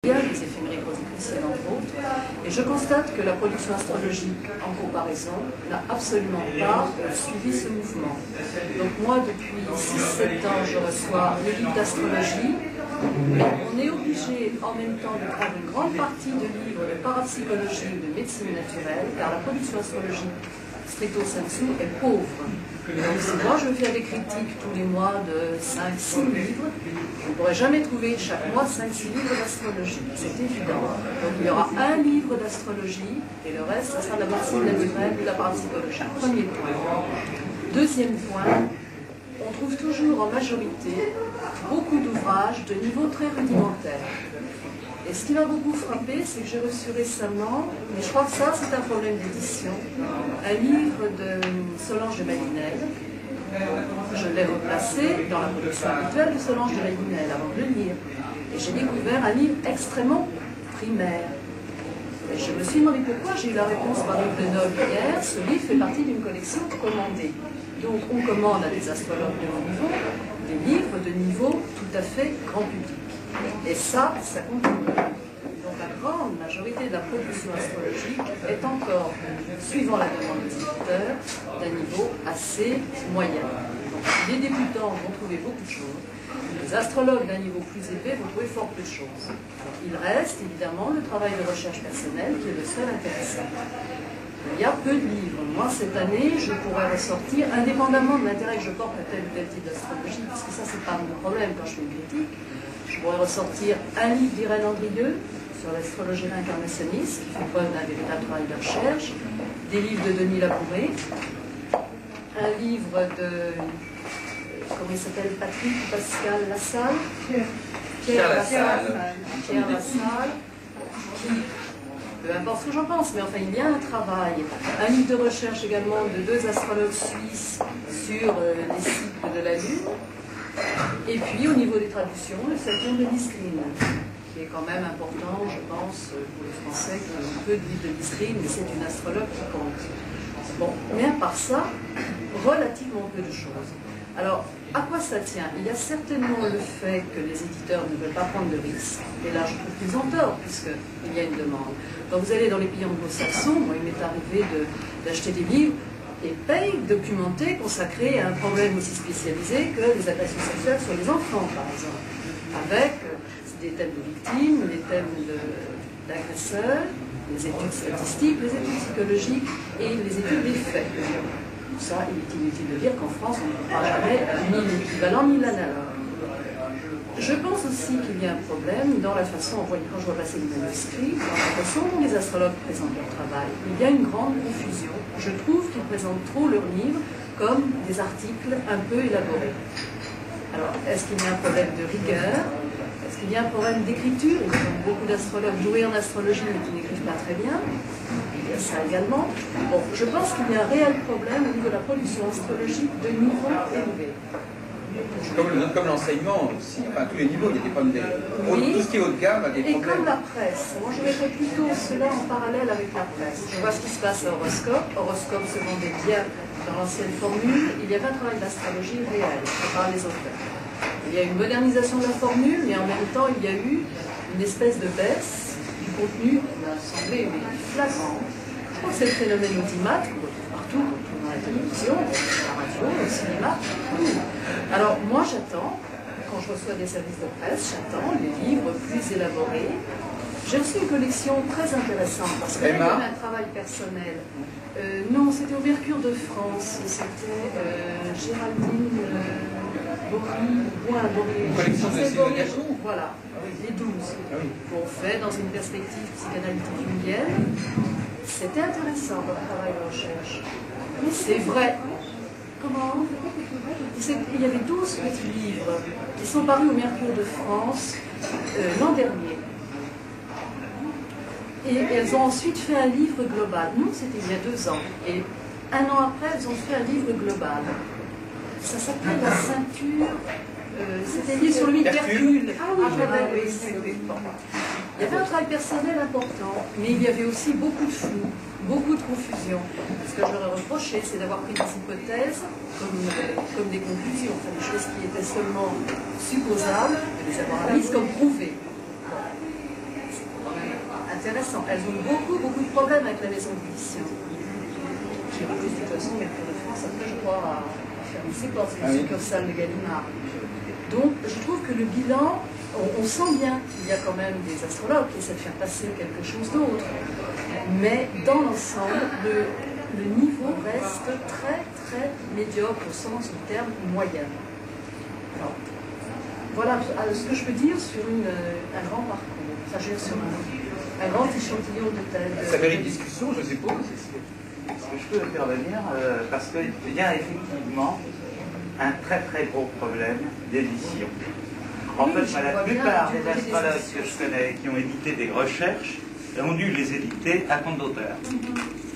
Il y a les éphémérides rosicruciennes entre autres, et je constate que la production astrologique, en comparaison, n'a absolument pas suivi ce mouvement. Donc moi, depuis 6-7 ans, je reçois les livres d'astrologie, mais on est obligé en même temps de prendre une grande partie de livres de parapsychologie, de médecine naturelle, car la production astrologique stricto sensu est pauvre. Donc si moi je veux faire des critiques tous les mois de 5-6 livres, je ne pourrai jamais trouver chaque mois 5-6 livres d'astrologie, c'est évident. Donc il y aura un livre d'astrologie et le reste, ça sera de la médecine naturelle ou de la parapsychologie. Premier point. Deuxième point, on trouve toujours en majorité beaucoup d'ouvrages de niveau très rudimentaire. Et ce qui m'a beaucoup frappé, c'est que j'ai reçu récemment, et je crois que ça c'est un problème d'édition, un livre de Solange de Malinel. Je l'ai replacé dans la production habituelle de Solange de Malinel avant de le lire. Et j'ai découvert un livre extrêmement primaire. Et je me suis demandé pourquoi, j'ai eu la réponse par Yves Lenoble hier, ce livre fait partie d'une collection commandée. Donc on commande à des astrologues de haut niveau des livres de niveau tout à fait grand public. Et ça continue. Donc la grande majorité de la production astrologique est encore, suivant la demande des éditeurs, d'un niveau assez moyen. Donc les débutants vont trouver beaucoup de choses, les astrologues d'un niveau plus élevé vont trouver fort peu de choses. Donc, il reste évidemment le travail de recherche personnelle qui est le seul intéressant. Il y a peu de livres. Moi, cette année, je pourrais ressortir, indépendamment de l'intérêt que je porte à tel ou tel type d'astrologie, parce que ça, c'est pas mon problème quand je fais une critique, je pourrais ressortir un livre d'Irène Andrieux sur l'astrologie réincarnationniste, qui fait preuve d'un véritable travail de recherche, des livres de Denis Labouré, un livre de, comment il s'appelle, Patrick Pascal Lassalle, Pierre Lassalle, qui, peu importe ce que j'en pense, mais enfin il y a un travail, un livre de recherche également de 2 astrologues suisses sur les cycles de la Lune, et puis au niveau des traductions, le Saturne de Lisline, qui est quand même important, je pense, pour les Français qui ont peu de livres de Lisline, mais c'est une astrologue qui compte. Bon, mais à part ça, relativement peu de choses. Alors, à quoi ça tient? Il y a certainement le fait que les éditeurs ne veulent pas prendre de risques, et là je trouve qu'ils ont tort, puisqu'il y a une demande. Quand vous allez dans les pays anglo-saxons, moi il m'est arrivé d'acheter des livres épais, documentés, consacrés à un problème aussi spécialisé que les agressions sexuelles sur les enfants, par exemple, avec des thèmes de victimes, des thèmes d'agresseurs, les études statistiques, les études psychologiques et les études des faits. Tout ça, il est inutile de dire qu'en France, on ne trouve pas jamais ni l'équivalent ni l'analogue. Je pense aussi qu'il y a un problème dans la façon, quand je vois passer les manuscrits, dans la façon dont les astrologues présentent leur travail. Il y a une grande confusion. Je trouve qu'ils présentent trop leurs livres comme des articles un peu élaborés. Alors, est-ce qu'il y a un problème de rigueur? Est-ce qu'il y a un problème d'écriture? Il y a beaucoup d'astrologues doués en astrologie mais qui n'écrivent pas très bien. Il y a ça également. Bon, je pense qu'il y a un réel problème au niveau de la production astrologique de niveau élevé. Comme l'enseignement aussi, enfin tous les niveaux, il y a des problèmes. Oui. Tout ce qui est haut de gamme a des problèmes. Et comme la presse, moi je mettrais plutôt cela en parallèle avec la presse. Je vois ce qui se passe à Horoscope. Horoscope se vendait bien dans l'ancienne formule. Il y avait un travail d'astrologie réel par les auteurs. Il y a une modernisation de la formule, mais en même temps il y a eu une espèce de baisse du contenu qui m'a semblé flagrant. Je crois que c'est le phénomène audimat qu'on retrouve partout, dans la télévision, la radio, au cinéma, tout. Alors moi j'attends, quand je reçois des services de presse, j'attends les livres plus élaborés. J'ai aussi une collection très intéressante, parce que là il y avait un travail personnel. Non, c'était au Mercure de France, c'était Géraldine Une collection de signes. Voilà, les 12, qu'on fait dans une perspective psychanalytique jungienne. C'était intéressant leur travail de recherche. Mais c'est vrai. Comment? Il y avait 12 petits livres qui sont parus au Mercure de France l'an dernier. Et elles ont ensuite fait un livre global. Nous, c'était il y a 2 ans. Et 1 an après, elles ont fait un livre global. Ça s'appelait La ceinture. C'était lié sur lui, Hercule. Ah oui, il y avait un travail personnel important, mais il y avait aussi beaucoup de flou, beaucoup de confusion. Ce que je leur ai reproché, c'est d'avoir pris des hypothèses comme des conclusions, enfin, des choses qui étaient seulement supposables, de les avoir mises comme prouvées. intéressant. Elles ont beaucoup de problèmes avec la maison d'édition. Qui refuse de toute façon, mais pour de France, après, je crois, à fermer ses portes, c'est une succursale de Gallimard. Donc, je trouve que le bilan, on sent bien qu'il y a quand même des astrologues qui essaient de faire passer quelque chose d'autre. Mais dans l'ensemble, le niveau reste très médiocre au sens du terme moyen. Alors, voilà ce que je peux dire sur un grand parcours, enfin, je veux dire sur un grand échantillon de têtes. Ça mérite discussion, je suppose. Est-ce que je peux intervenir parce qu'il y a effectivement un très gros problème d'édition. En fait, la plupart des astrologues que je connais qui ont édité des recherches ont dû les éditer à compte d'auteur.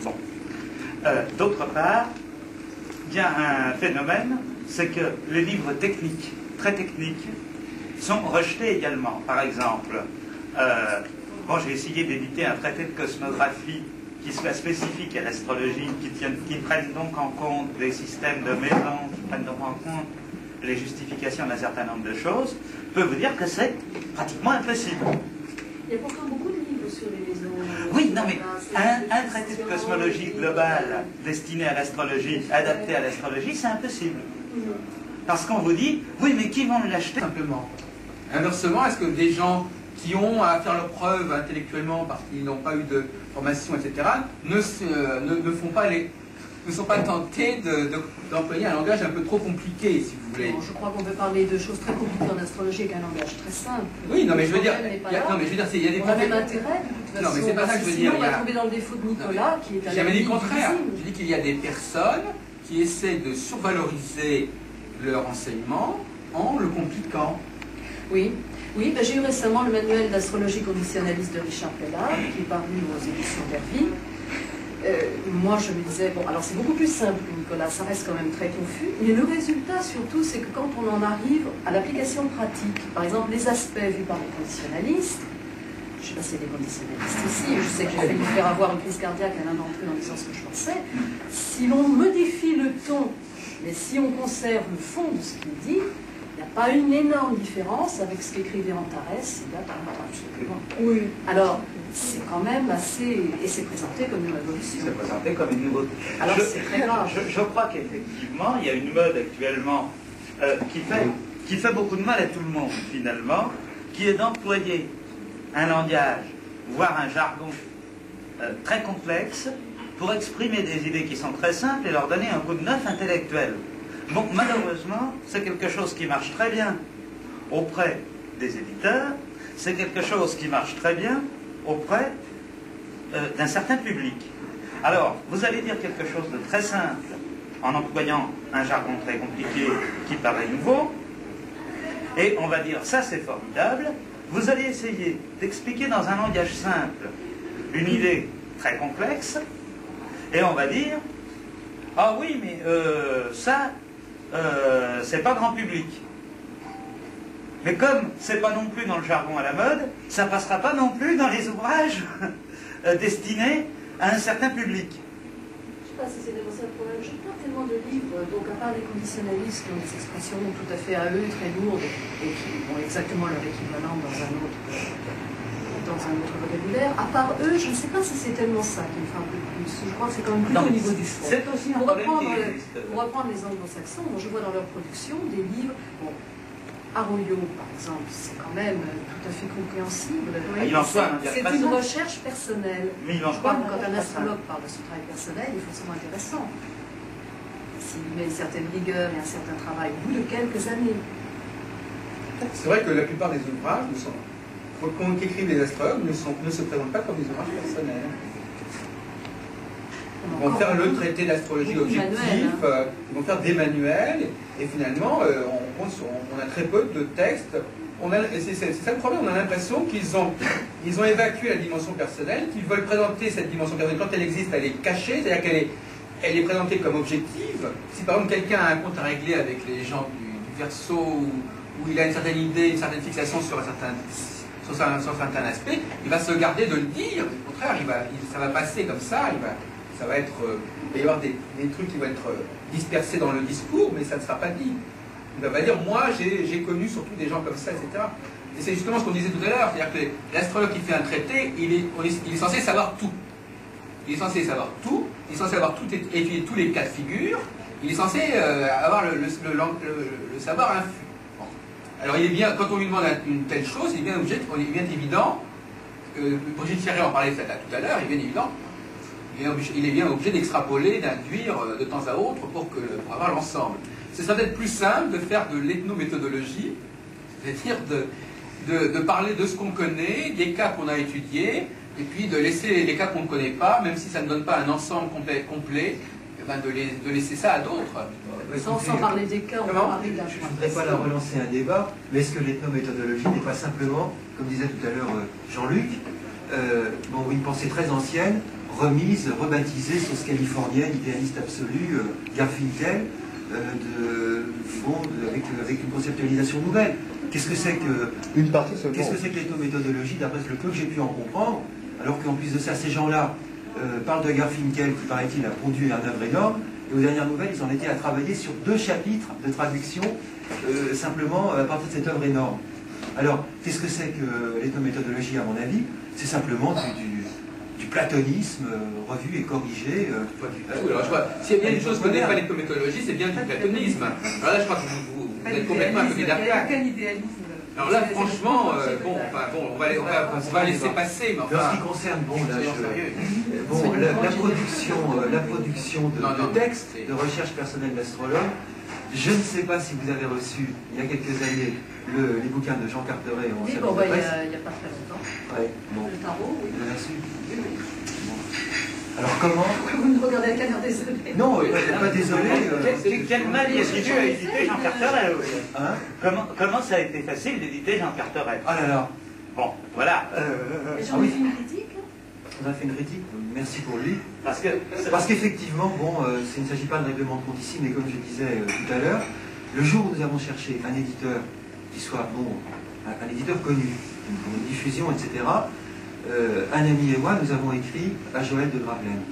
Bon. D'autre part, il y a un phénomène, c'est que les livres techniques, très techniques, sont rejetés également. Par exemple, j'ai essayé d'éditer un traité de cosmographie qui soit spécifique à l'astrologie, qui prenne donc en compte des systèmes de maisons, qui prennent donc en compte les justifications d'un certain nombre de choses, je peux vous dire que c'est pratiquement impossible. Il y a pourtant beaucoup de livres sur les maisons. Oui, non mais un traité de cosmologie globale destiné à l'astrologie, adapté à l'astrologie, c'est impossible. Parce qu'on vous dit, oui mais qui vont l'acheter? Simplement. Inversement, est-ce que des gens qui ont à faire leurs preuves intellectuellement parce qu'ils n'ont pas eu de formation, etc., ne sont pas tentés d'employer un langage un peu trop compliqué, si vous voulez. Non, je crois qu'on peut parler de choses très compliquées en astrologie avec un langage très simple. Oui, non, mais je veux dire, il y a des on a même intérêt, de toute façon. Non, mais c'est pas ça que je veux dire. On va tomber dans le défaut de Nicolas, qui est à J'avais dit le contraire. Je dis qu'il y a des personnes qui essaient de survaloriser leur enseignement en le compliquant. Oui. Oui, ben j'ai eu récemment le manuel d'astrologie conditionnaliste de Richard Pellard, qui est paru aux éditions d'Herville. Moi, je me disais, bon, alors c'est beaucoup plus simple que Nicolas, ça reste quand même très confus, mais le résultat, surtout, c'est que quand on en arrive à l'application pratique, par exemple, les aspects vus par les conditionnalistes, je ne sais pas s'il y a des conditionnalistes ici, je sais que j'ai failli faire avoir une crise cardiaque à l'un d'entre eux en disant ce que je pensais, si l'on modifie le ton, mais si on conserve le fond de ce qu'il dit, il n'y a pas une énorme différence avec ce qu'écrivait Antares il y a 40 ans. Oui. Alors, c'est quand même assez... Et c'est présenté comme une révolution. C'est présenté comme une nouveauté. Alors c'est très grave. Je crois qu'effectivement, il y a une mode actuellement qui fait beaucoup de mal à tout le monde, finalement, qui est d'employer un langage, voire un jargon très complexe, pour exprimer des idées qui sont très simples et leur donner un coup de neuf intellectuel. Bon, malheureusement, c'est quelque chose qui marche très bien auprès des éditeurs, c'est quelque chose qui marche très bien auprès d'un certain public. Alors, vous allez dire quelque chose de très simple en employant un jargon très compliqué qui paraît nouveau, et on va dire, ça c'est formidable, vous allez essayer d'expliquer dans un langage simple une idée très complexe, et on va dire, ah oui, mais ça, c'est pas grand public. Mais comme c'est pas non plus dans le jargon à la mode, ça passera pas non plus dans les ouvrages destinés à un certain public. Je ne sais pas si c'est ça le problème. Je n'ai pas tellement de livres, donc à part les conditionnalistes qui ont des expressions tout à fait à eux, très lourdes, et qui ont exactement leur équivalent dans un autre vocabulaire. À part eux, je ne sais pas si c'est tellement ça qui me fait un peu plus. Je crois que c'est quand même plutôt au niveau du fond. C'est aussi un problème pour reprendre les anglo-saxons, je vois dans leur production des livres... Bon, Arroyo, par exemple, c'est quand même tout à fait compréhensible. C'est une recherche personnelle. Mais je crois que quand un astrologue parle de son travail personnel, il est forcément intéressant. S'il met une certaine rigueur et un certain travail au bout de quelques années. C'est vrai que la plupart des ouvrages qu'écrivent les astrologues ne se présentent pas comme des ouvrages personnels. Ils vont faire le traité d'astrologie objectif, ils vont faire des manuels, et finalement, on a très peu de textes. C'est ça le problème, on a l'impression qu'ils ont évacué la dimension personnelle, qu'ils veulent présenter cette dimension personnelle. Quand elle existe, elle est cachée, c'est-à-dire qu'elle est présentée comme objective. Si par exemple quelqu'un a un compte à régler avec les gens du Verseau, où il a une certaine idée, une certaine fixation sur un certain aspect, il va se garder de le dire. Au contraire, ça va passer comme ça, il va y avoir des trucs qui vont être dispersés dans le discours, mais ça ne sera pas dit. Il va pas dire, moi j'ai connu surtout des gens comme ça, etc. Et c'est justement ce qu'on disait tout à l'heure, c'est-à-dire que l'astrologue qui fait un traité, il est censé savoir tout. Il est censé savoir tout, il est censé avoir tout, étudier tous les cas de figure, il est censé avoir le savoir infus. Bon. Alors il est bien, quand on lui demande une telle chose, il est bien évident, Brigitte Thierry en parlait tout à l'heure, il est bien évident, il est bien obligé d'extrapoler, d'induire de temps à autre pour avoir l'ensemble. Ce serait peut-être plus simple de faire de l'ethnométhodologie, c'est-à-dire de parler de ce qu'on connaît, des cas qu'on a étudiés, et puis de laisser les cas qu'on ne connaît pas, même si ça ne donne pas un ensemble complet, eh ben de laisser ça à d'autres. Sans parler des cas, on va parler de la... Je ne voudrais pas la relancer un débat, mais est-ce que l'ethnométhodologie n'est pas simplement, comme disait tout à l'heure Jean-Luc, une pensée très ancienne, remise, rebaptisée, sauce californienne, idéaliste absolue, Garfinkel, avec une conceptualisation nouvelle. Qu'est-ce que c'est que l'ethnométhodologie, d'après le peu que j'ai pu en comprendre, alors qu'en plus de ça, ces gens-là parlent de Garfinkel, qui paraît-il a pondu un œuvre énorme, et aux dernières nouvelles, ils en étaient à travailler sur 2 chapitres de traduction, simplement à partir de cette œuvre énorme. Alors, qu'est-ce que c'est que l'ethnométhodologie, à mon avis? C'est simplement du platonisme revu et corrigé. Alors, je vois, s'il y a bien une chose que n'est pas l'ethnométhodologie, c'est bien du platonisme. Alors là, je crois que vous êtes complètement à côté d'affaire. Quel idéalisme? Alors là, franchement, on va laisser passer. Mais en ce qui concerne, la production de textes, de recherche personnelle d'astrologue, je ne sais pas si vous avez reçu, il y a quelques années, les bouquins de Jean Carteret en il n'y a pas très longtemps. Ouais, bon. Le tarot, oui. Vous l'avez reçu? Oui. Bon. Alors comment? Vous me regardez avec un air désolé. Non, pas désolé. Quel mal est-ce que tu as édité Jean Carteret? Hein? Comment ça a été facile d'éditer Jean Carteret? Ah là là. Bon, voilà. Et j'en ai fait une critique. On a fait une critique, merci pour lui. Parce qu'effectivement, il ne s'agit pas de règlement de compte ici, mais comme je disais tout à l'heure, le jour où nous avons cherché un éditeur qui soit, un éditeur connu, pour une diffusion, etc., un ami et moi, nous avons écrit à Joël de Gravelaine,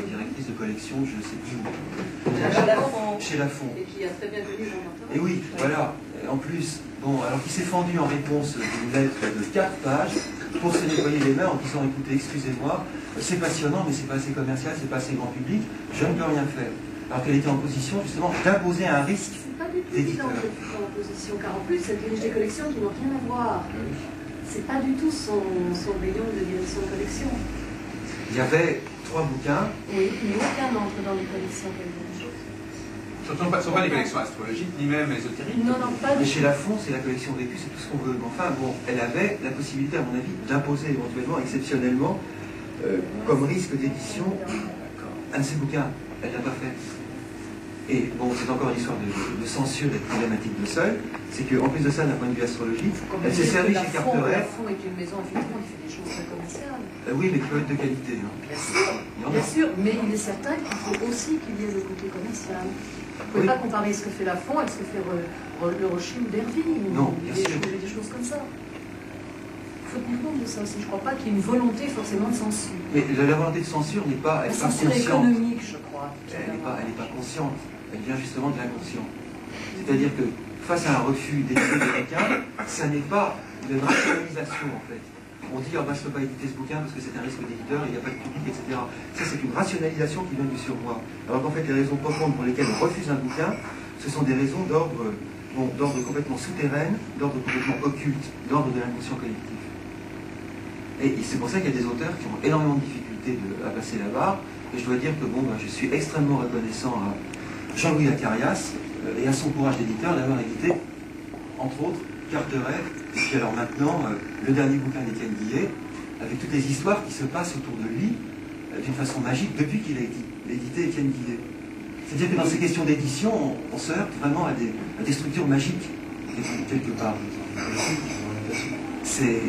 directrice de collection, je ne sais plus où. Chez Lafon. Et qui a très bien connu Jean Carteret. Et oui, voilà. En plus, alors qu'il s'est fendu en réponse d'une lettre de 4 pages pour se nettoyer les mains en disant écoutez, excusez-moi, c'est passionnant, mais c'est pas assez commercial, c'est pas assez grand public, je ne peux rien faire. Alors qu'elle était en position justement d'imposer un risque d'éditeur. C'est pas du tout en position, car en plus, elle dirige des collections qui n'ont rien à voir. C'est pas du tout son rayon de direction de collection. Il y avait 3 bouquins. Oui, mais aucun n'entre dans les collections qu'elle dirige. Ce ne sont pas des collections astrologiques, ni même ésotériques. Non, pas du tout. Mais chez Lafon, c'est la collection vécue, c'est tout ce qu'on veut. Enfin, elle avait la possibilité, à mon avis, d'imposer éventuellement, exceptionnellement, comme risque d'édition, un de ses bouquins. Elle ne l'a pas fait. Et c'est encore une histoire de censure et de problématique de seuil. C'est qu'en plus de ça, d'un point de vue astrologique, elle s'est servie chez Carteret. Lafon est une maison, effectivement, qui fait des choses très commerciales. Oui, mais qui peut être de qualité. Bien sûr, mais il est certain qu'il faut aussi qu'il y ait le côté commercial. Vous ne pouvez pas comparer ce que fait Lafon avec ce que fait le Rocher ou Derville, ou des choses comme ça. Il faut tenir compte de ça aussi. Je ne crois pas qu'il y ait une volonté forcément de censure. Mais la volonté de censure n'est pas, la censure économique, je crois. Elle n'est pas consciente. Elle vient justement de l'inconscient. C'est-à-dire que face à un refus d'éditer quelqu'un, ça n'est pas une rationalisation en fait. On dit, je ne peux pas éditer ce bouquin parce que c'est un risque d'éditeur, il n'y a pas de public, etc. Ça, c'est une rationalisation qui vient du surmoi. Alors qu'en fait, les raisons profondes pour lesquelles on refuse un bouquin, ce sont des raisons d'ordre complètement souterraine, d'ordre complètement occulte, d'ordre de l'inconscient collectif. Et c'est pour ça qu'il y a des auteurs qui ont énormément de difficultés à passer la barre. Et je dois dire que je suis extrêmement reconnaissant à Jean-Louis Acarias et à son courage d'éditeur d'avoir édité, entre autres, Carteret, et puis alors maintenant, le dernier bouquin d'Étienne Guillet, avec toutes les histoires qui se passent autour de lui, d'une façon magique, depuis qu'il a édité Étienne Guillet. C'est-à-dire que dans ces questions d'édition, on se heurte vraiment à des structures magiques, quelque part. C'est...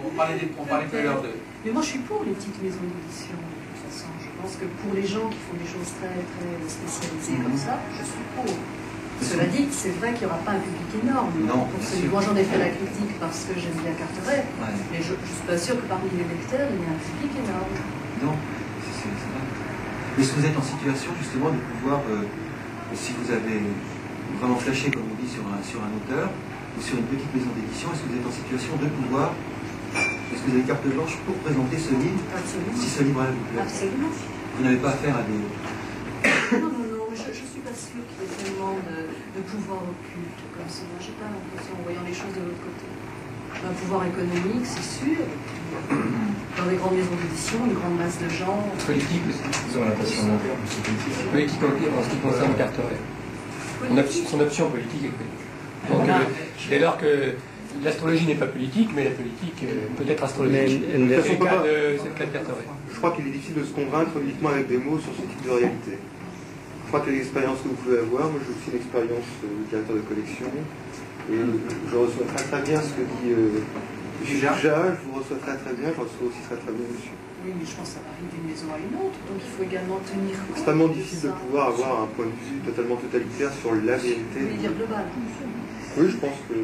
On parlait tout à l'heure de... Mais moi, je suis pour les petites maisons d'édition, de toute façon. Je pense que pour les gens qui font des choses très, très spécialisées comme ça, je suis pour. Cela dit, c'est vrai qu'il n'y aura pas un public énorme. Non, moi, j'en ai fait la critique parce que j'aime bien Carteret, mais je ne suis pas sûr que parmi les lecteurs, il y ait un public énorme. Non, c'est vrai. Mais est-ce que vous êtes en situation, justement, de pouvoir que si vous avez vraiment flashé, comme on dit, sur un auteur, ou sur une petite maison d'édition, est-ce que vous êtes en situation de pouvoir, est-ce que vous avez carte blanche pour présenter ce livre, si ce livre-là vous plaît? Absolument. Vous n'avez pas affaire à des... Non, je ne suis pas sûre qu'il y ait tellement de pouvoir occulte comme ça. Je n'ai pas l'impression, en voyant les choses de l'autre côté. Un pouvoir économique, c'est sûr. Dans les grandes maisons d'édition, une grande masse de gens. Politique aussi. Ils ont l'impression de politique en ce qui concerne Carteret. Son option politique est politique. Donc, dès lors que l'astrologie n'est pas politique, mais la politique peut être astrologique. C'est le cas de Carteret. Je crois qu'il est difficile de se convaincre uniquement avec des mots sur ce type de réalité. Je crois que les expériences que vous pouvez avoir, moi j'ai aussi une expérience de directeur de collection, et je reçois très très bien ce que dit Juja, je vous reçois très très bien, je reçois aussi très très bien monsieur. Oui, mais je pense que ça varie d'une maison à une autre, donc il faut également tenir compte. C'est extrêmement difficile de pouvoir avoir un point de vue totalement totalitaire sur la vérité. Vous voulez dire global? Oui, je pense que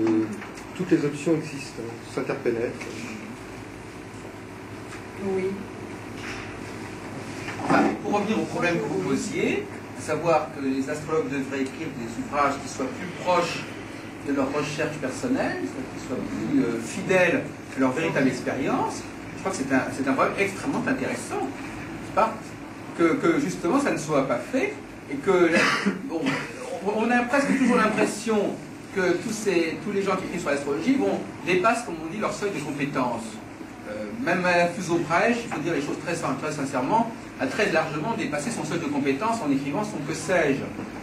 toutes les options existent, s'interpénètrent. Oui. Enfin, pour revenir au problème que vous posiez, à savoir que les astrologues devraient écrire des ouvrages qui soient plus proches de leur recherche personnelle, qui soient plus fidèles à leur véritable expérience, je crois que c'est un problème extrêmement intéressant. Pas que justement ça ne soit pas fait, et que on a presque toujours l'impression que tous les gens qui écrivent sur l'astrologie dépassent, comme on dit, leur seuil de compétence. Même Madame Fuso-Prêche, il faut dire les choses très sincèrement, a très largement dépassé son seuil de compétence en écrivant son que sais-je.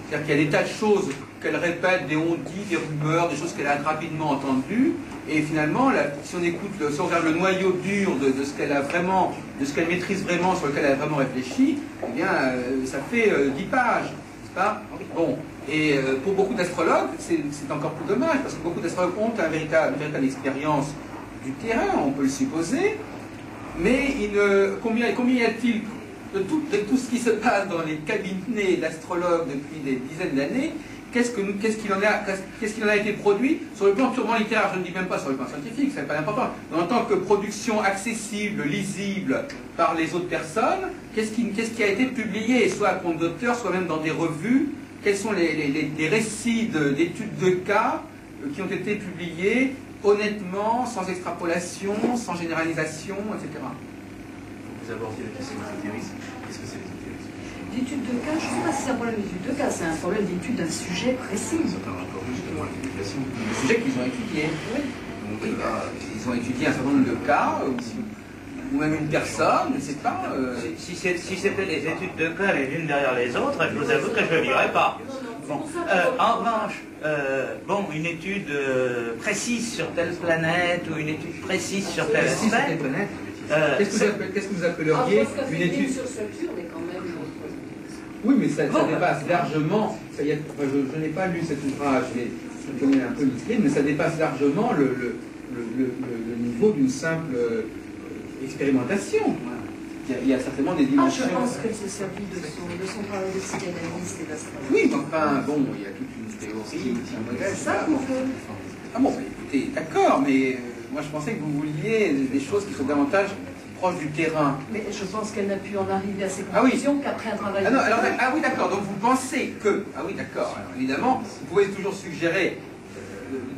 C'est-à-dire qu'il y a des tas de choses qu'elle répète, des on-dit, des rumeurs, des choses qu'elle a rapidement entendues, et finalement, si on regarde le noyau dur de ce qu'elle a vraiment, de ce qu'elle maîtrise vraiment, sur lequel elle a vraiment réfléchi, eh bien, ça fait 10 pages, n'est-ce pas? Bon, et pour beaucoup d'astrologues, c'est encore plus dommage, parce que beaucoup d'astrologues ont une véritable expérience du terrain, on peut le supposer, mais combien y a-t-il de tout ce qui se passe dans les cabinets d'astrologues depuis des dizaines d'années? Qu'est-ce qu'il en a été produit sur le plan purement littéraire? Je ne dis même pas sur le plan scientifique, c'est pas important. Mais en tant que production accessible, lisible par les autres personnes, qu'est-ce qui a été publié, soit à compte d'auteur, soit même dans des revues? Quels sont les récits d'études de cas qui ont été publiés honnêtement, sans extrapolation, sans généralisation, etc. Vous abordez la question de l'ésotérisme. Qu'est-ce que c'est l'ésotérisme? L'étude de cas, je ne sais pas si c'est un problème d'étude de cas, c'est un problème d'étude d'un sujet précis. C'est un rapport justement à l'éducation. Le sujet qu'ils ont étudié. Oui. Donc là, ils ont étudié un certain nombre de cas, ou même une personne, je ne sais pas. Si c'était des études de cas les unes derrière les autres, je vous avoue que je ne le dirais pas. Bon. En revanche, une étude précise sur telle planète ou une étude précise sur tel aspect. Qu'est-ce que vous appelleriez une étude sur Saturne est quand même. Oui, mais ça dépasse largement. Je n'ai pas lu cet ouvrage, mais je connais un peu l'idée, mais ça dépasse largement le niveau d'une simple expérimentation. Il y a certainement des dimensions. Je pense qu'elle s'est servie de son travail de psychanalyste et d'astrologue. Oui, mais enfin, il y a toute une théorie, un modèle. C'est ça qu'on veut. Ah bon, écoutez, d'accord, mais moi je pensais que vous vouliez des choses qui soient davantage proches du terrain. Mais je pense qu'elle n'a pu en arriver à ces conclusions qu'après un travail. Oui, d'accord, donc vous pensez que. Ah oui, d'accord, alors évidemment, vous pouvez toujours suggérer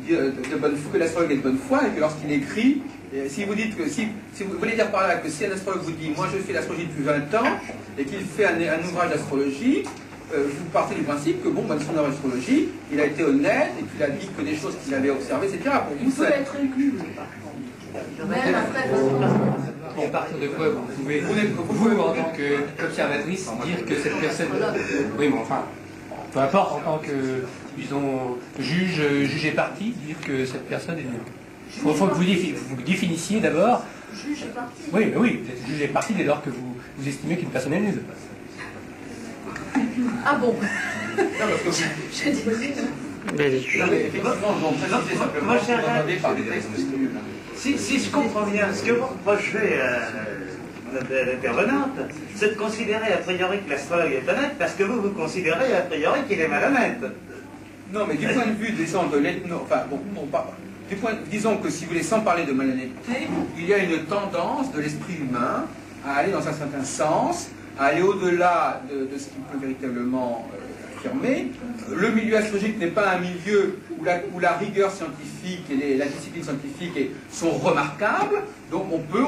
que l'astrologue est de bonne foi et que lorsqu'il écrit. Si vous dites que, si vous voulez dire par là que si un astrologue vous dit, moi je fais l'astrologie depuis 20 ans, et qu'il fait un ouvrage d'astrologie, vous partez du principe que, dans son ouvrage d'astrologie, il a été honnête, et qu'il a dit que des choses qu'il avait observées, etc. Il faut être inclus, par contre. Même après, et à partir de quoi vous pouvez, vous en tant qu'observatrice, dire que cette personne... Oui, mais enfin, peu importe, en tant que, disons, juge et partie, dire que cette personne est nulle. Il faut que vous définissiez d'abord. Juge et partie. Oui, mais oui, vous êtes juge et partie dès lors que vous estimez qu'une personne est nulle. Ah bon? J'ai dit. Si je comprends bien, ce que vous reprochez à l'intervenante, c'est de considérer a priori que l'astrologue est honnête parce que vous considérez a priori qu'il est malhonnête. Non, mais du point de vue de l'ethno... Enfin, disons que si vous voulez, sans parler de malhonnêteté, il y a une tendance de l'esprit humain à aller dans un certain sens, à aller au-delà de ce qui peut véritablement affirmé. Le milieu astrologique n'est pas un milieu où la rigueur scientifique et la discipline scientifique sont remarquables, donc on peut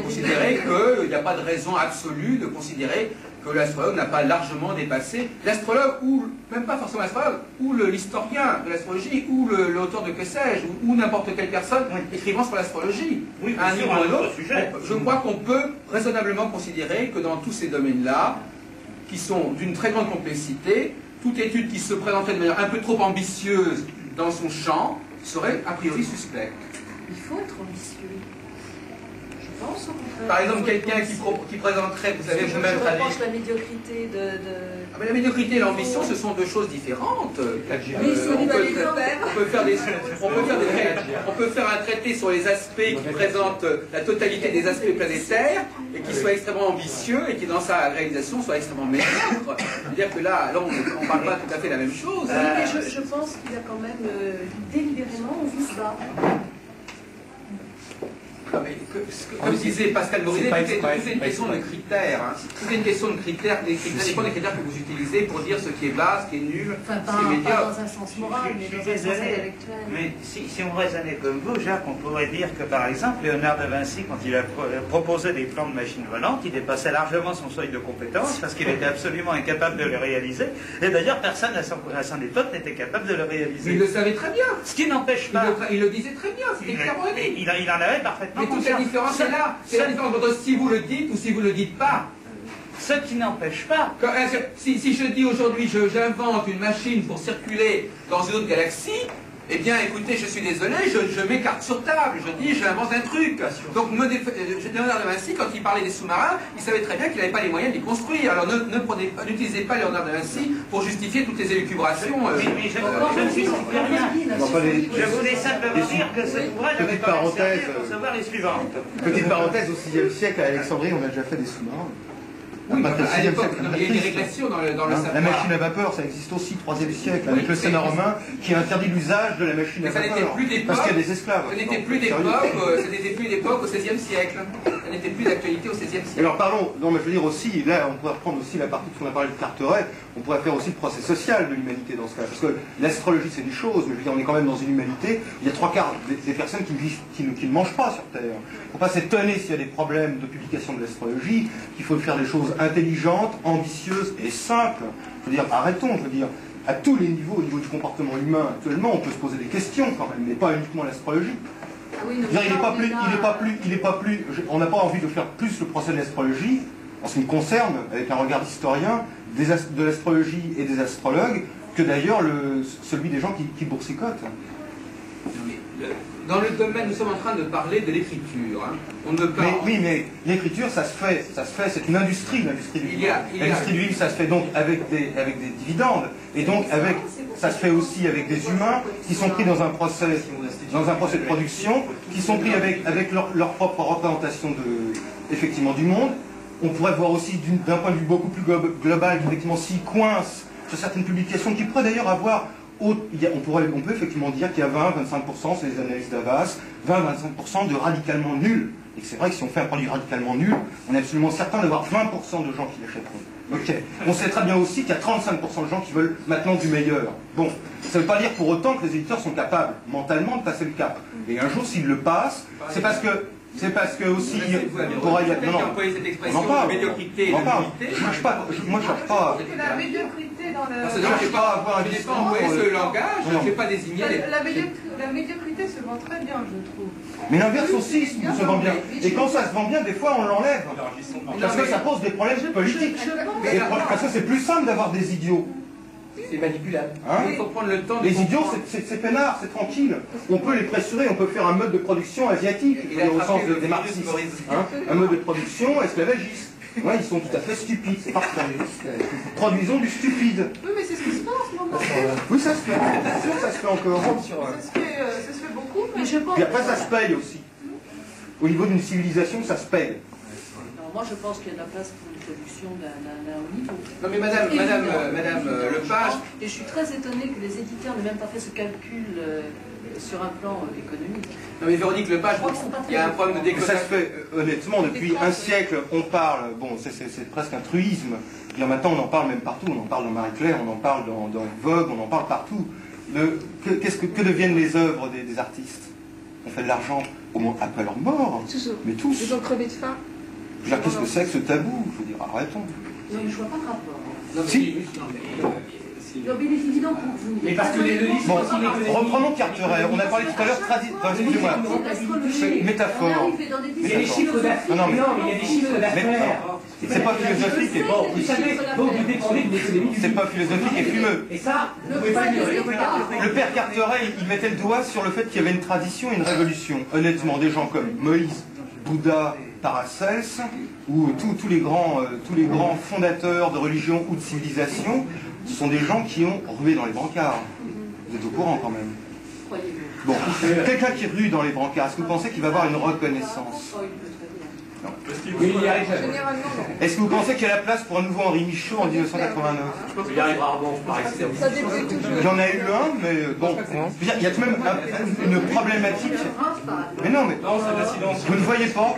considérer qu'il n'y a pas de raison absolue de considérer que l'astrologue n'a pas largement dépassé l'astrologue, ou même pas forcément l'astrologue, ou l'historien de l'astrologie, ou l'auteur de que sais-je, ou n'importe quelle personne écrivant sur l'astrologie. Oui, un livre ou un autre sujet. Je crois qu'on peut raisonnablement considérer que dans tous ces domaines-là, qui sont d'une très grande complexité, toute étude qui se présenterait de manière un peu trop ambitieuse dans son champ serait a priori suspecte. Il faut être ambitieux. Je pense au contraire. Par exemple, quelqu'un qui présenterait, vous savez, vous-même Je reproche la médiocrité de... Ah, mais la médiocrité et l'ambition, ce sont deux choses différentes. On peut faire un traité sur les aspects qui présentent la totalité des aspects planétaires et qui soit extrêmement ambitieux et qui, dans sa réalisation, soit extrêmement médiocre. C'est-à-dire que là on ne parle pas tout à fait de la même chose. Oui, mais je pense qu'il y a quand même, délibérément, on vise bas. Comme disait Pascal Morizet, c'est une question de critères. C'est une question de critères. Les critères dépendent des critères que vous utilisez pour dire ce qui est bas, ce qui est nul, enfin, ce qui est médiocre. Pas dans un sens moral, mais dans un sens intellectuel. Mais si on raisonnait comme vous, Jacques, on pourrait dire que par exemple, Léonard de Vinci, quand il a proposé des plans de machines volantes, il dépassait largement son seuil de compétence parce qu'il était absolument incapable de le réaliser. Et d'ailleurs, personne à son époque n'était capable de le réaliser. Il le savait très bien. Ce qui n'empêche pas. Il le disait très bien, c'était clairement dit. Il en avait parfaitement. Mais toute la différence est là. C'est la différence entre si vous le dites ou si vous ne le dites pas. Ce qui n'empêche pas. Si je dis aujourd'hui, j'invente une machine pour circuler dans une autre galaxie, eh bien, écoutez, je suis désolé, je m'écarte sur table, je dis, j'invente un truc. Donc, Léonard de Vinci, quand il parlait des sous-marins, il savait très bien qu'il n'avait pas les moyens de les construire. Alors, n'utilisez pas Léonard de Vinci pour justifier toutes les élucubrations. Oui, mais je ne suis rien. Je voulais simplement dire que cet ouvrage avait pas servi à concevoir les suivantes. Petite parenthèse, au 6e siècle, à Alexandrie, on a déjà fait des sous-marins. Oui, à l'époque, il y a eu des régressions dans le savoir. La machine à vapeur, ça existe aussi au 3e siècle, avec le Sénat romain qui interdit l'usage de la machine à vapeur. Parce qu'il y a des esclaves. Ce n'était plus d'époque au 16e siècle. Ça n'était plus d'actualité au 16e siècle. Alors parlons, non mais je veux dire aussi, là on pourrait reprendre aussi la partie qu'on a parlé de Carteret, on pourrait faire aussi le procès social de l'humanité dans ce cas. Parce que l'astrologie c'est une chose, mais je veux dire on est quand même dans une humanité, il y a 3/4 des personnes qui ne mangent pas sur Terre. Il ne faut pas s'étonner s'il y a des problèmes de publication de l'astrologie, qu'il faut faire des choses intelligentes, ambitieuses et simples. Je veux dire, arrêtons, je veux dire, à tous les niveaux, au niveau du comportement humain actuellement, on peut se poser des questions quand même, mais pas uniquement l'astrologie. Ah oui, on n'a pas envie de faire plus le procès de l'astrologie, en ce qui me concerne, avec un regard d'historien, de l'astrologie et des astrologues, que d'ailleurs celui des gens qui boursicotent. Dans le domaine, nous sommes en train de parler de l'écriture. Hein. On ne parle... mais l'écriture, ça se fait, c'est une industrie, l'industrie du livre. L'industrie du livre, ça se fait donc avec des dividendes, et donc ça se fait aussi avec des humains qui sont pris dans un procès de production, qui sont pris avec leur propre représentation effectivement du monde. On pourrait voir aussi d'un point de vue beaucoup plus global, effectivement, s'ils coincent sur certaines publications qui pourraient d'ailleurs avoir... On peut effectivement dire qu'il y a 20-25%, c'est les analyses d'Havas, 20-25% de radicalement nul. Et c'est vrai que si on fait un produit radicalement nul, on est absolument certain d'avoir 20% de gens qui l'achèteront. Ok. On sait très bien aussi qu'il y a 35% de gens qui veulent maintenant du meilleur. Bon, ça ne veut pas dire pour autant que les éditeurs sont capables mentalement de passer le cap. Et un jour, s'ils le passent, c'est parce que aussi, on en parle. Moi, je cherche pas. La médiocrité dans le... Je n'ai pas envoyé ce langage, je ne vais pas désigner... La médiocrité se vend très bien, je trouve. Mais l'inverse aussi se vend bien. Et quand ça se vend bien, des fois, on l'enlève. Parce que ça pose des problèmes politiques. Parce que c'est plus simple d'avoir des idiots. C'est manipulable. Il faut prendre le temps de... Les idiots, c'est peinard, c'est tranquille. On peut les pressurer, on peut faire un mode de production asiatique, au sens des marxistes. Un mode de production esclavagiste. Ouais, ils sont tout à fait stupides, c'est parfait. Produisons du stupide. Oui, mais c'est ce qui se fait en ce moment. Oui, ça se fait. Bien sûr, ça se fait encore. Ça se fait beaucoup. Mais je pense... Puis après, ça se paye aussi. Au niveau d'une civilisation, ça se paye. moi je pense qu'il y a de la place pour une production d'un haut niveau. Non mais madame Lepage... Et je suis très étonnée que les éditeurs n'aient même pas fait ce calcul sur un plan économique. Non mais Véronique Lepage, il y a un problème de décodage. Ça se fait, honnêtement, depuis un siècle, on parle, bon, c'est presque un truisme. Bien, maintenant, on en parle même partout. On en parle dans Marie-Claire, on en parle dans Vogue, on en parle partout. Que deviennent les œuvres des artistes? On fait de l'argent au moins après leur mort. Toujours. Mais tous. Ils ont crevé de faim. Qu'est-ce que c'est que ce tabou? Je veux dire, arrêtons. Non, mais je vois pas de rapport. Si. Non, mais il est évident pour vous. Mais parce que les deux livres Bon, sont aussi reprenons Carteret. On a parlé tout à l'heure excusez-moi. Métaphore. Il y a des chiffres d'affaires. Non, mais il y a des chiffres d'affaires. c'est pas philosophique et bon. Vous savez, vous dépendez d'une économie du C'est pas philosophique et fumeux. Et ça, vous pouvez pas ignorer. Le père Carteret, il mettait le doigt sur le fait qu'il y avait une tradition et une révolution. Honnêtement, des gens comme Moïse, Bouddha, Paracelse, ou tous les grands fondateurs de religion ou de civilisation, ce sont des gens qui ont rué dans les brancards. Vous êtes au courant quand même. Bon, quelqu'un qui rue dans les brancards, est-ce que vous pensez qu'il va avoir une reconnaissance? Oui, il y arrive jamais. Généralement, non. Est-ce que vous pensez qu'il y a la place pour un nouveau Henri Michaud en 1989? Il y arrive rarement, par exemple. Ça débute toujours. Il y en a eu un, mais bon, il y a tout de même une problématique. Mais non, mais vous ne voyez pas?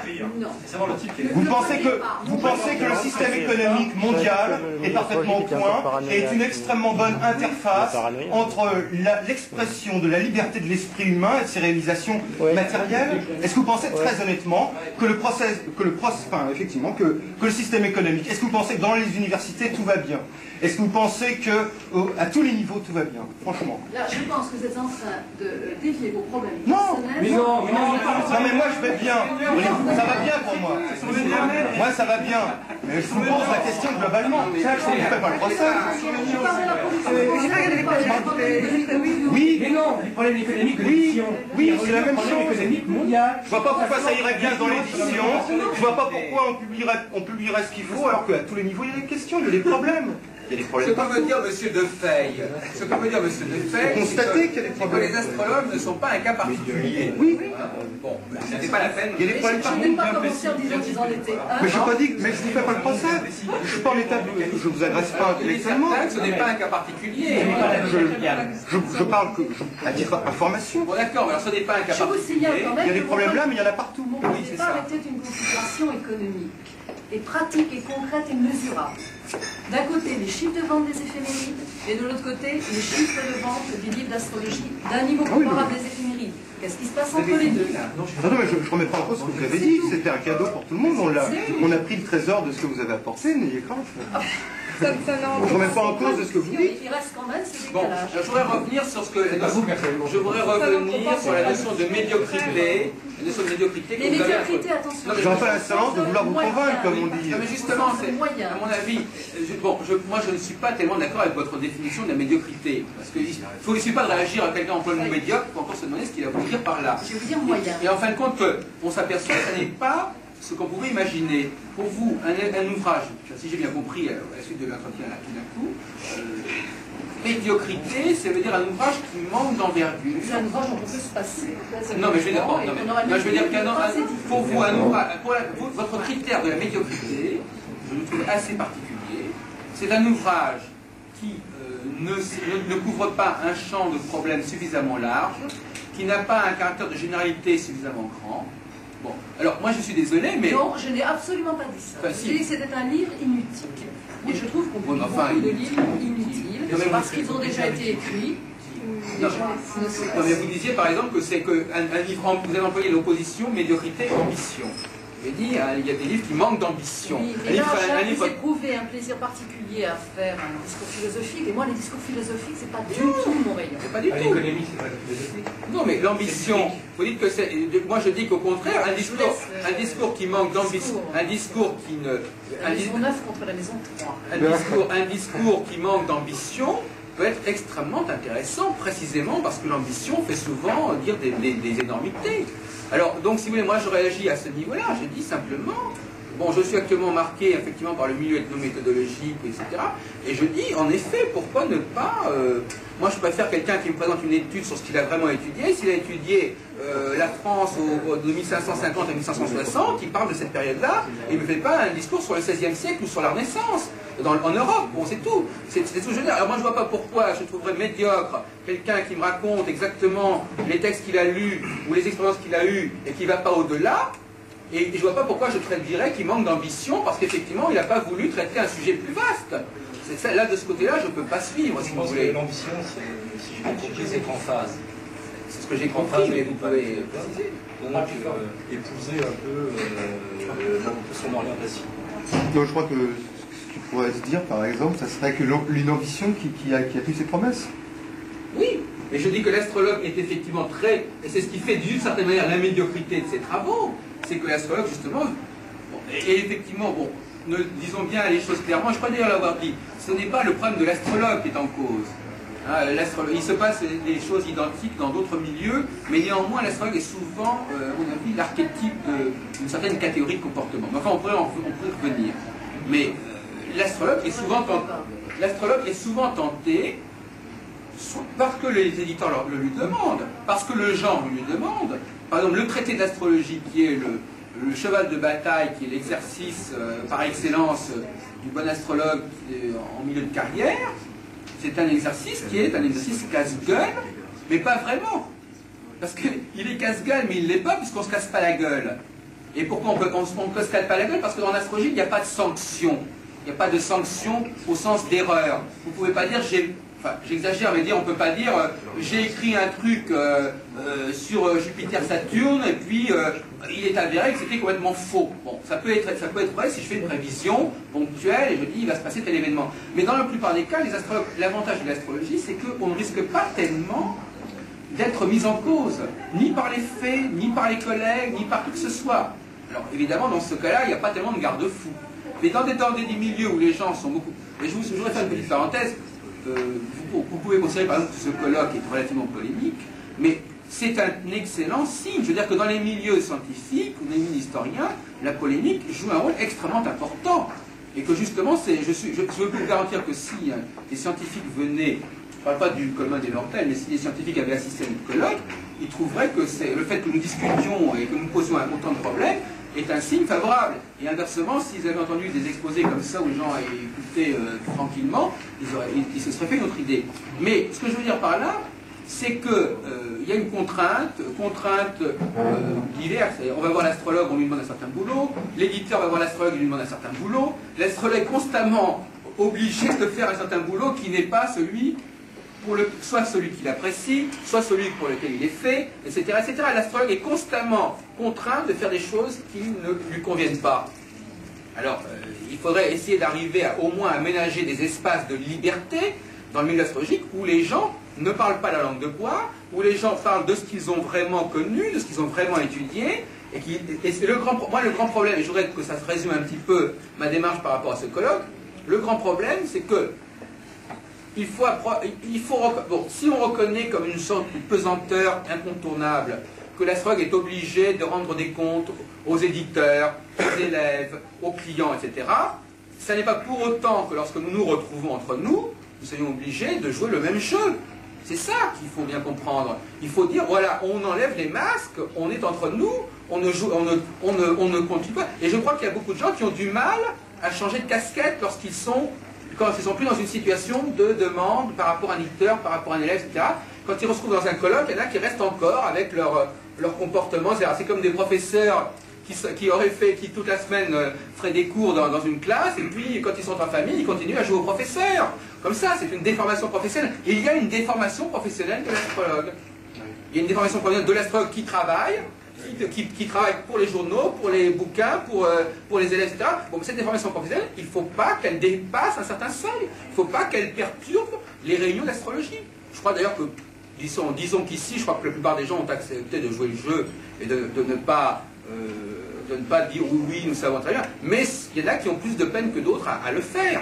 Vous pensez que le système économique mondial est parfaitement au point et est une extrêmement bonne interface entre l'expression de la liberté de l'esprit humain et de ses réalisations matérielles? Est-ce que vous pensez très honnêtement que le système économique, est-ce que vous pensez que dans les universités tout va bien? Est-ce que vous pensez que à tous les niveaux tout va bien? Franchement. Là, je pense que vous êtes en train de dévier vos problèmes Non, personnels. Mais non, Non mais moi je vais bien, ça va bien pour moi. Moi ça va bien, mais je vous pose la question globalement. Je ne fais pas le procès. Oui, Mais non, les problèmes économiques de Oui, l'édition. oui, c'est la même Les problèmes chose. économiques mondiaux. Je vois pas pourquoi ça irait bien dans l'édition, je vois pas pourquoi on publierait ce qu'il faut alors qu'à tous les niveaux il y a des questions, il y a des problèmes. Il y a des Ce problèmes. que veut dire M. Defeil, Constatez qu'il y a des c'est que problèmes. les astrologues ne sont pas un cas particulier. Oui. Bon, c'était pas la peine. Il y a des problèmes Je partout. n'ai pas commencé en disant qu'ils en étaient un. Mais je n'ai pas dit, mais je ne fais pas le procès. Je suis pas en état de, je vous agresse pas Il est intellectuellement. certain que ce n'est pas un cas particulier. Je parle à titre d'information. Bon d'accord, mais alors ce n'est pas un cas Je vous signale particulier. quand même Il y a des que problèmes là, mais il y en a partout. mon Oui, c'est départ ça. était une configuration économique et pratique et concrète et mesurable. D'un côté, les chiffres de vente des éphémérides, et de l'autre côté, les chiffres de vente des livres d'astrologie d'un niveau comparable des éphémérides. Qu'est-ce qui se passe entre les deux? Non, mais je ne remets pas en cause ce que vous avez dit. C'était un cadeau pour tout le monde. On a pris le trésor de ce que vous avez apporté. N'ayez crainte. Je ne remets pas en cause de ce que vous dites. Il reste quand même ce Bon, décalage. je voudrais revenir sur ce que. Je voudrais revenir sur la notion de médiocrité. La notion de médiocrité que Les vous avez médiocrités, attention. J'aurais pas l'insolence de vouloir vous convaincre, comme on dit. Non mais justement, c'est, à mon avis, moi je ne suis pas tellement d'accord avec votre définition de la médiocrité. Parce qu'il ne suffit pas de réagir à quelqu'un en emploie le mot médiocre pour encore se demander ce qu'il a voulu dire par là. Je vais vous dire moyen. Et en fin de compte, on s'aperçoit que ce n'est pas ce qu'on pourrait imaginer. Pour vous, un ouvrage, si j'ai bien compris à la suite de l'entretien là tout d'un coup, médiocrité, ça veut dire un ouvrage qui manque d'envergure. C'est un ouvrage dont on peut se passer. Non mais je veux dire, pour vous, un ouvrage, votre critère de la médiocrité, je le trouve assez particulier. C'est un ouvrage qui ne couvre pas un champ de problèmes suffisamment large, qui n'a pas un caractère de généralité suffisamment grand. Bon, alors moi je suis désolé, mais... Non, je n'ai absolument pas dit ça. Enfin, J'ai dit que c'était un livre inutile. Et je trouve qu'on publie enfin, beaucoup de livres inutiles, Non, mais parce qu'ils ont déjà été écrits. Non, mais vous disiez par exemple que c'est qu'un livre, vous avez employé l'opposition médiocrité-ambition. Vous avez dit, il y a des livres qui manquent d'ambition. Oui, et là, j'ai éprouvé un plaisir particulier à faire un discours philosophique. Et moi, les discours philosophiques, c'est pas du tout mon rayon. C'est pas du tout. L'économie, c'est pas la philosophie. Non, mais l'ambition, vous dites que c'est... Moi, je dis qu'au contraire, un discours qui manque d'ambition, un discours qui ne... La maison 9 contre la maison 3. Un discours qui manque d'ambition peut être extrêmement intéressant, précisément parce que l'ambition fait souvent dire des énormités. Alors, donc, si vous voulez, moi, je réagis à ce niveau-là. Je dis simplement bon, je suis actuellement marqué effectivement par le milieu ethnométhodologique, etc. Et je dis, en effet, pourquoi ne pas... moi, je préfère quelqu'un qui me présente une étude sur ce qu'il a vraiment étudié. S'il a étudié la France de 1550 à 1560, il parle de cette période-là, et il ne me fait pas un discours sur le XVIe siècle ou sur la Renaissance. En Europe, bon, c'est tout. C'est tout ce que je veux dire. Alors moi, je ne vois pas pourquoi je trouverais médiocre quelqu'un qui me raconte exactement les textes qu'il a lus ou les expériences qu'il a eues et qui ne va pas au-delà. Et je ne vois pas pourquoi je dirais qu'il manque d'ambition, parce qu'effectivement, il n'a pas voulu traiter un sujet plus vaste. Là, de ce côté-là, je ne peux pas suivre, si vous voulez. L'ambition, si j'ai bien compris, c'est être en phase. C'est ce que j'ai compris, mais vous pouvez préciser. Donc, épouser un peu son orientation. Donc, je crois que ce qui pourrait se dire, par exemple, ça serait que une ambition qui a tenu ses promesses. Oui, mais je dis que l'astrologue est effectivement très... Et c'est ce qui fait d'une certaine manière la médiocrité de ses travaux. C'est que l'astrologue, justement... Bon, et effectivement, bon, disons bien les choses clairement, je crois d'ailleurs l'avoir dit, ce n'est pas le problème de l'astrologue qui est en cause. Hein, il se passe des choses identiques dans d'autres milieux, mais néanmoins l'astrologue est souvent, à mon avis, l'archétype d'une certaine catégorie de comportement. Enfin, on pourrait revenir. Mais l'astrologue est souvent tenté, parce que les éditeurs le lui demandent, parce que le genre lui demande. Par exemple, le traité d'astrologie qui est le cheval de bataille, qui est l'exercice par excellence du bon astrologue en milieu de carrière, c'est un exercice qui est un exercice casse-gueule, mais pas vraiment. Parce qu'il est casse-gueule, mais il ne l'est pas, puisqu'on ne se casse pas la gueule. Et pourquoi on ne se casse pas la gueule? Parce que dans l'astrologie, il n'y a pas de sanction. Il n'y a pas de sanction au sens d'erreur. Vous ne pouvez pas dire, j'exagère, mais on ne peut pas dire j'ai écrit un truc sur Jupiter-Saturne et puis il est avéré que c'était complètement faux. Bon, ça peut être vrai si je fais une prévision ponctuelle et je dis il va se passer tel événement. Mais dans la plupart des cas, l'avantage de l'astrologie, c'est qu'on ne risque pas tellement d'être mis en cause, ni par les faits, ni par les collègues, ni par qui que ce soit. Alors évidemment, dans ce cas-là, il n'y a pas tellement de garde-fous. Mais dans des milieux où les gens sont beaucoup... Et je voudrais faire une petite parenthèse. Vous pouvez considérer par exemple que ce colloque est relativement polémique, mais c'est un excellent signe. Je veux dire que dans les milieux scientifiques ou les milieux historiens, la polémique joue un rôle extrêmement important. Et que justement, je peux vous garantir que si des scientifiques venaient, je ne parle pas du commun des mortels, mais si des scientifiques avaient assisté à notre colloque, ils trouveraient que le fait que nous discutions et que nous posions autant de problèmes est un signe favorable. Et inversement, s'ils avaient entendu des exposés comme ça où les gens écoutaient tranquillement, ils se seraient fait une autre idée. Mais ce que je veux dire par là, c'est qu'il y a une contrainte diverse. On va voir l'astrologue, on lui demande un certain boulot. L'éditeur va voir l'astrologue, il lui demande un certain boulot. L'astrologue est constamment obligé de faire un certain boulot qui n'est pas celui soit celui qu'il apprécie, soit celui pour lequel il est fait, etc. etc. L'astrologue est constamment contraint de faire des choses qui ne lui conviennent pas. Alors, il faudrait essayer d'arriver au moins à ménager des espaces de liberté dans le milieu astrologique où les gens ne parlent pas la langue de bois, où les gens parlent de ce qu'ils ont vraiment connu, de ce qu'ils ont vraiment étudié, moi, le grand problème, et je voudrais que ça se résume un petit peu ma démarche par rapport à ce colloque, le grand problème, c'est que si on reconnaît comme une sorte de pesanteur incontournable que l'astrologue est obligé de rendre des comptes aux éditeurs, aux élèves, aux clients, etc., ça n'est pas pour autant que lorsque nous nous retrouvons entre nous, nous soyons obligés de jouer le même jeu. C'est ça qu'il faut bien comprendre. Il faut dire, voilà, on enlève les masques, on est entre nous, on ne continue pas. Et je crois qu'il y a beaucoup de gens qui ont du mal à changer de casquette quand ils sont plus dans une situation de demande par rapport à un éditeur, par rapport à un élève, etc. Quand ils se retrouvent dans un colloque, il y en a qui restent encore avec leur comportement. C'est comme des professeurs qui toute la semaine feraient des cours dans une classe, et puis quand ils sont en famille, ils continuent à jouer au professeur. Comme ça, c'est une déformation professionnelle. Et il y a une déformation professionnelle de l'astrologue. Il y a une déformation professionnelle de l'astrologue qui travaille pour les journaux, pour les bouquins, pour les élèves, etc. Bon, cette déformation professionnelle, il ne faut pas qu'elle dépasse un certain seuil. Il ne faut pas qu'elle perturbe les réunions d'astrologie. Je crois d'ailleurs que, disons qu'ici, je crois que la plupart des gens ont accepté de jouer le jeu et de ne pas dire oui, nous savons très bien. Mais il y en a qui ont plus de peine que d'autres à le faire.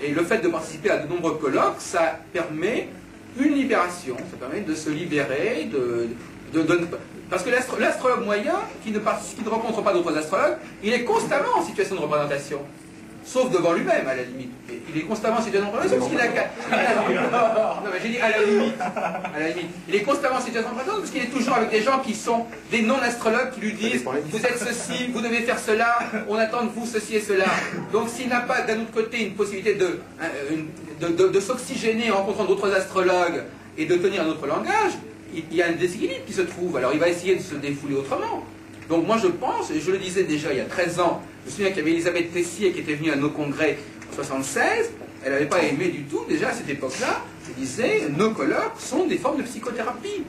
Et le fait de participer à de nombreux colloques, ça permet une libération, ça permet de se libérer Parce que l'astrologue moyen, qui ne rencontre pas d'autres astrologues, il est constamment en situation de représentation. Sauf devant lui-même, à la limite. Il est constamment en situation de représentation parce qu'il a... Non, mais j'ai dit à la limite. À la limite. Il est constamment en situation de représentation parce qu'il est toujours avec des gens qui sont des non-astrologues qui lui disent « Vous êtes ceci, vous devez faire cela, on attend de vous ceci et cela. » Donc s'il n'a pas d'un autre côté une possibilité de s'oxygéner en rencontrant d'autres astrologues et de tenir un autre langage, il y a un déséquilibre qui se trouve. Alors il va essayer de se défouler autrement. Donc moi je pense, et je le disais déjà il y a 13 ans, je me souviens qu'il y avait Elisabeth Tessier qui était venue à nos congrès en 1976, elle n'avait pas aimé du tout, déjà à cette époque-là, je disais, nos colloques sont des formes de psychothérapie.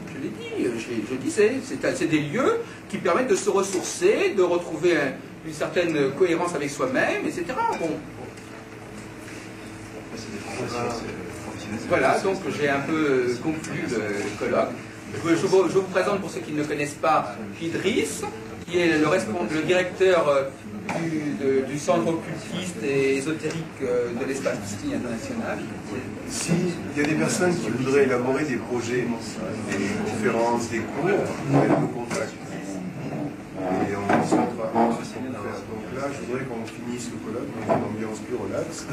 Je l'ai dit, je disais, c'est des lieux qui permettent de se ressourcer, de retrouver une certaine cohérence avec soi-même, etc. Bon. Voilà, donc j'ai un peu conclu le colloque. Je vous présente, pour ceux qui ne connaissent pas, Idriss, qui est le directeur du centre occultiste et ésotérique de l'espace mystique international. S'il y a des personnes qui voudraient élaborer des projets, des conférences, des cours, elles nous contactent. Et on souhaitera faire. Donc là, je voudrais qu'on finisse le colloque dans une ambiance plus relaxe.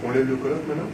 On lève le colloque maintenant ?